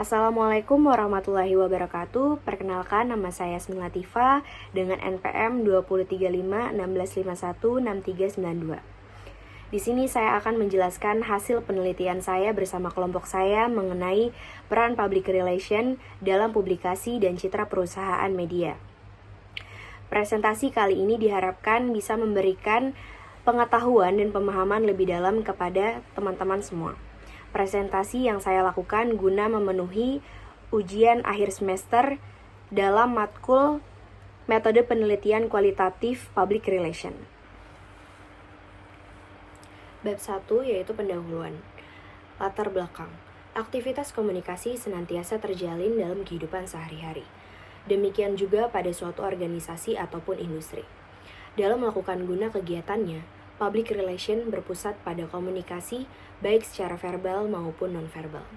Assalamualaikum warahmatullahi wabarakatuh. Perkenalkan, nama saya Yasmin Latifah dengan NPM 203516516392. Di sini saya akan menjelaskan hasil penelitian saya bersama kelompok saya mengenai peran public relation dalam publikasi dan citra perusahaan media. Presentasi kali ini diharapkan bisa memberikan pengetahuan dan pemahaman lebih dalam kepada teman-teman semua. Presentasi yang saya lakukan guna memenuhi ujian akhir semester dalam matkul metode penelitian kualitatif public relation. Bab 1 yaitu pendahuluan. Latar belakang. Aktivitas komunikasi senantiasa terjalin dalam kehidupan sehari-hari. Demikian juga pada suatu organisasi ataupun industri. Dalam melakukan guna kegiatannya, public relation berpusat pada komunikasi baik secara verbal maupun non-verbal.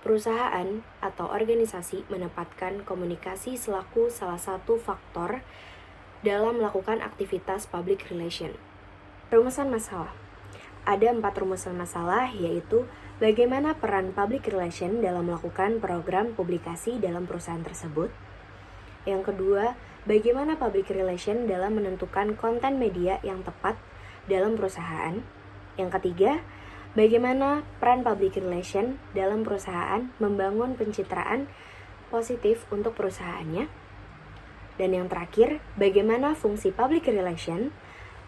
Perusahaan atau organisasi menempatkan komunikasi selaku salah satu faktor dalam melakukan aktivitas public relation. Rumusan masalah. Ada 4 rumusan masalah, yaitu bagaimana peran public relation dalam melakukan program publikasi dalam perusahaan tersebut. Yang kedua, bagaimana public relation dalam menentukan konten media yang tepat dalam perusahaan. Yang ketiga, bagaimana peran public relation dalam perusahaan membangun pencitraan positif untuk perusahaannya. Dan yang terakhir, bagaimana fungsi public relation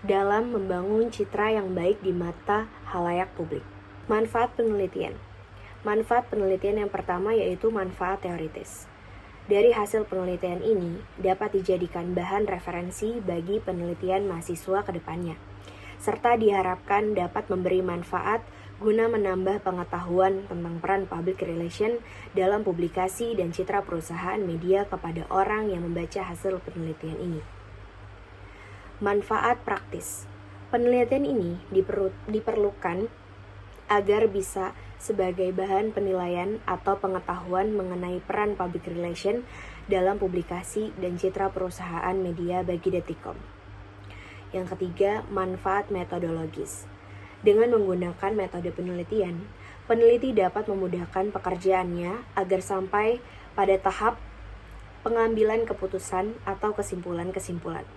dalam membangun citra yang baik di mata khalayak publik. Manfaat penelitian. Manfaat penelitian yang pertama yaitu manfaat teoritis. Dari hasil penelitian ini dapat dijadikan bahan referensi bagi penelitian mahasiswa ke depannya, serta diharapkan dapat memberi manfaat guna menambah pengetahuan tentang peran public relation dalam publikasi dan citra perusahaan media kepada orang yang membaca hasil penelitian ini. Manfaat praktis. Penelitian ini diperlukan agar bisa sebagai bahan penilaian atau pengetahuan mengenai peran public relation dalam publikasi dan citra perusahaan media bagi Detikcom. Yang ketiga, manfaat metodologis. Dengan menggunakan metode penelitian, peneliti dapat memudahkan pekerjaannya agar sampai pada tahap pengambilan keputusan atau kesimpulan-kesimpulan,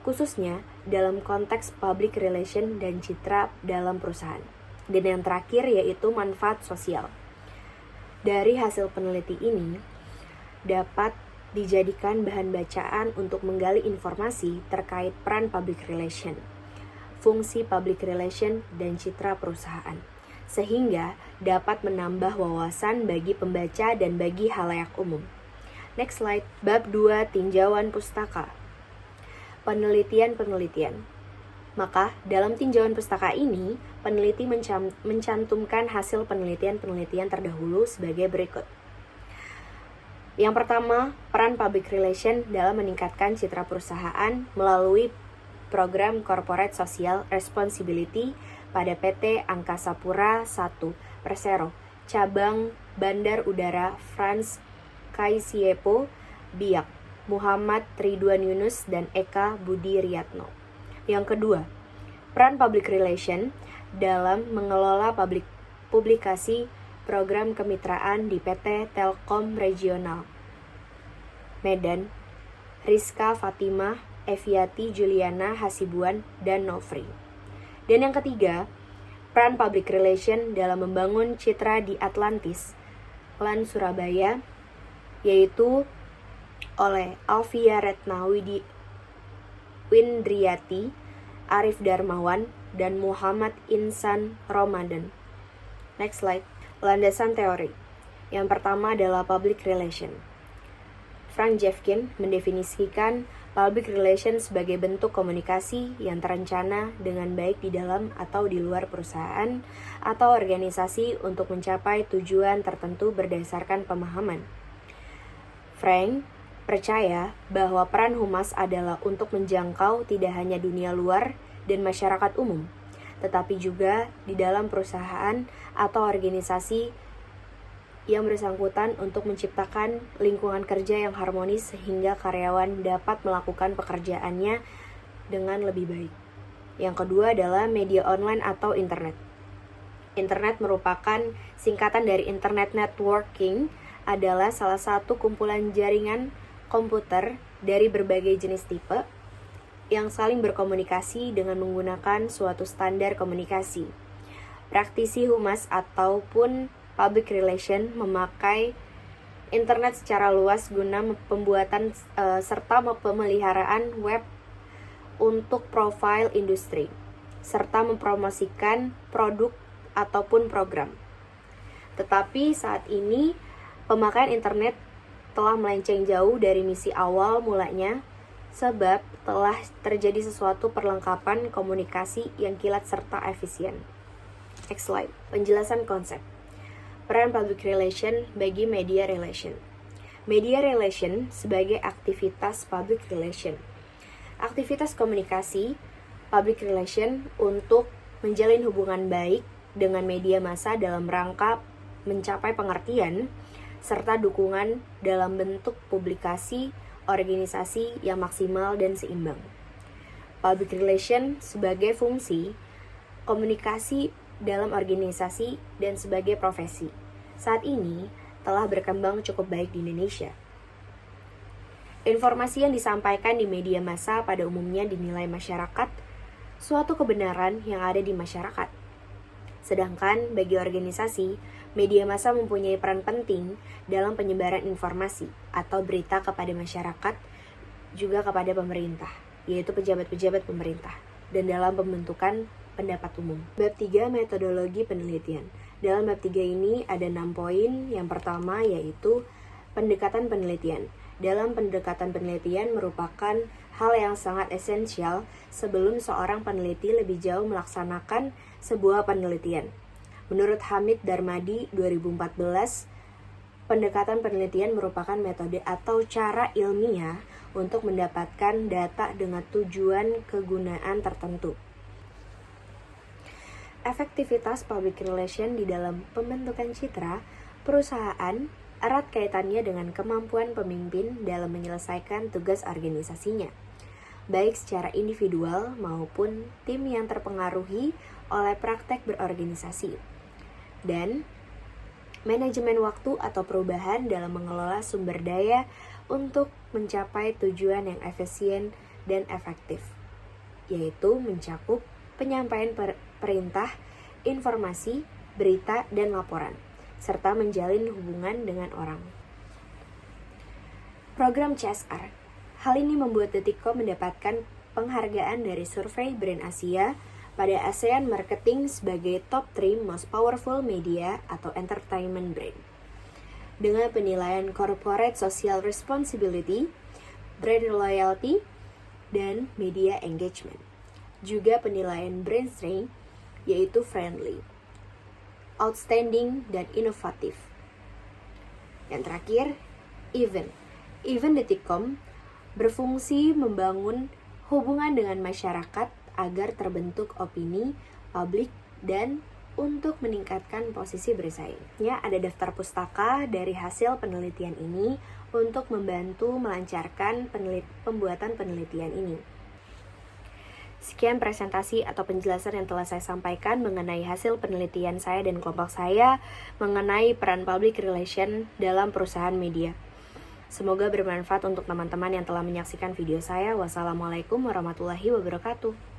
khususnya dalam konteks public relation dan citra dalam perusahaan. Dan yang terakhir yaitu manfaat sosial. Dari hasil peneliti ini dapat dijadikan bahan bacaan untuk menggali informasi terkait peran public relation, fungsi public relation dan citra perusahaan, sehingga dapat menambah wawasan bagi pembaca dan bagi khalayak umum. Next slide. Bab 2, tinjauan pustaka. Penelitian. Maka, dalam tinjauan pustaka ini, peneliti mencantumkan hasil penelitian terdahulu sebagai berikut. Yang pertama, peran public relation dalam meningkatkan citra perusahaan melalui program Corporate Social Responsibility pada PT Angkasa Pura I Persero, cabang Bandar Udara Frans Kaisiepo Biak, Muhammad Ridwan Yunus dan Eka Budi Riyatno. Yang kedua, peran public relation dalam mengelola publikasi program kemitraan di PT Telkom Regional Medan, Rizka Fatimah, Eviati Juliana Hasibuan, dan Nofri. Dan yang ketiga, peran public relation dalam membangun citra di Atlantis, LAN Surabaya, yaitu oleh Alvia Retnawidi Windriyati, Arif Darmawan, dan Muhammad Insan Ramadan. Next slide. Landasan teori. Yang pertama adalah public relation. Frank Jefkin mendefinisikan public relation sebagai bentuk komunikasi yang terencana dengan baik di dalam atau di luar perusahaan atau organisasi untuk mencapai tujuan tertentu berdasarkan pemahaman. Frank percaya bahwa peran humas adalah untuk menjangkau tidak hanya dunia luar dan masyarakat umum, tetapi juga di dalam perusahaan atau organisasi yang bersangkutan untuk menciptakan lingkungan kerja yang harmonis sehingga karyawan dapat melakukan pekerjaannya dengan lebih baik. Yang kedua adalah media online atau internet. Internet merupakan singkatan dari Internet Networking, adalah salah satu kumpulan jaringan komputer dari berbagai jenis tipe yang saling berkomunikasi dengan menggunakan suatu standar komunikasi. Praktisi humas ataupun public relation memakai internet secara luas guna pembuatan serta pemeliharaan web untuk profil industri, serta mempromosikan produk ataupun program. Tetapi saat ini, pemakaian internet telah melenceng jauh dari misi awal mulanya, sebab telah terjadi sesuatu perlengkapan komunikasi yang kilat serta efisien. Next slide. Penjelasan konsep. Peran public relation bagi media relation. Media relation sebagai aktivitas public relation. Aktivitas komunikasi public relation untuk menjalin hubungan baik dengan media massa dalam rangka mencapai pengertian serta dukungan dalam bentuk publikasi organisasi yang maksimal dan seimbang. Public relation sebagai fungsi komunikasi dalam organisasi dan sebagai profesi. Saat ini telah berkembang cukup baik di Indonesia. Informasi yang disampaikan di media massa pada umumnya dinilai masyarakat suatu kebenaran yang ada di masyarakat. Sedangkan bagi organisasi, media massa mempunyai peran penting dalam penyebaran informasi atau berita kepada masyarakat, juga kepada pemerintah, yaitu pejabat-pejabat pemerintah, dan dalam pembentukan pendapat umum. Bab 3, metodologi penelitian. Dalam bab 3 ini ada 6 poin. Yang pertama yaitu pendekatan penelitian. Dalam pendekatan penelitian merupakan hal yang sangat esensial sebelum seorang peneliti lebih jauh melaksanakan sebuah penelitian. Menurut Hamid Darmadi 2014, pendekatan penelitian merupakan metode atau cara ilmiah untuk mendapatkan data dengan tujuan kegunaan tertentu. Efektivitas public relation di dalam pembentukan citra perusahaan erat kaitannya dengan kemampuan pemimpin dalam menyelesaikan tugas organisasinya, baik secara individual maupun tim yang terpengaruhi oleh praktek berorganisasi, dan manajemen waktu atau perubahan dalam mengelola sumber daya untuk mencapai tujuan yang efisien dan efektif, yaitu mencakup penyampaian perintah, informasi, berita, dan laporan, serta menjalin hubungan dengan orang. Program CSR. Hal ini membuat Detikcom mendapatkan penghargaan dari survei Brand Asia pada ASEAN Marketing sebagai Top 3 Most Powerful Media atau Entertainment Brand. Dengan penilaian Corporate Social Responsibility, Brand Loyalty, dan Media Engagement. Juga penilaian Brand Strength, yaitu Friendly, Outstanding, dan Inovatif. Yang terakhir, Event. Event Detikcom berfungsi membangun hubungan dengan masyarakat agar terbentuk opini publik dan untuk meningkatkan posisi bersaing. Ya, ada daftar pustaka dari hasil penelitian ini untuk membantu melancarkan pembuatan penelitian ini. Sekian presentasi atau penjelasan yang telah saya sampaikan mengenai hasil penelitian saya dan kelompok saya mengenai peran public relation dalam perusahaan media. Semoga bermanfaat untuk teman-teman yang telah menyaksikan video saya. Wassalamualaikum warahmatullahi wabarakatuh.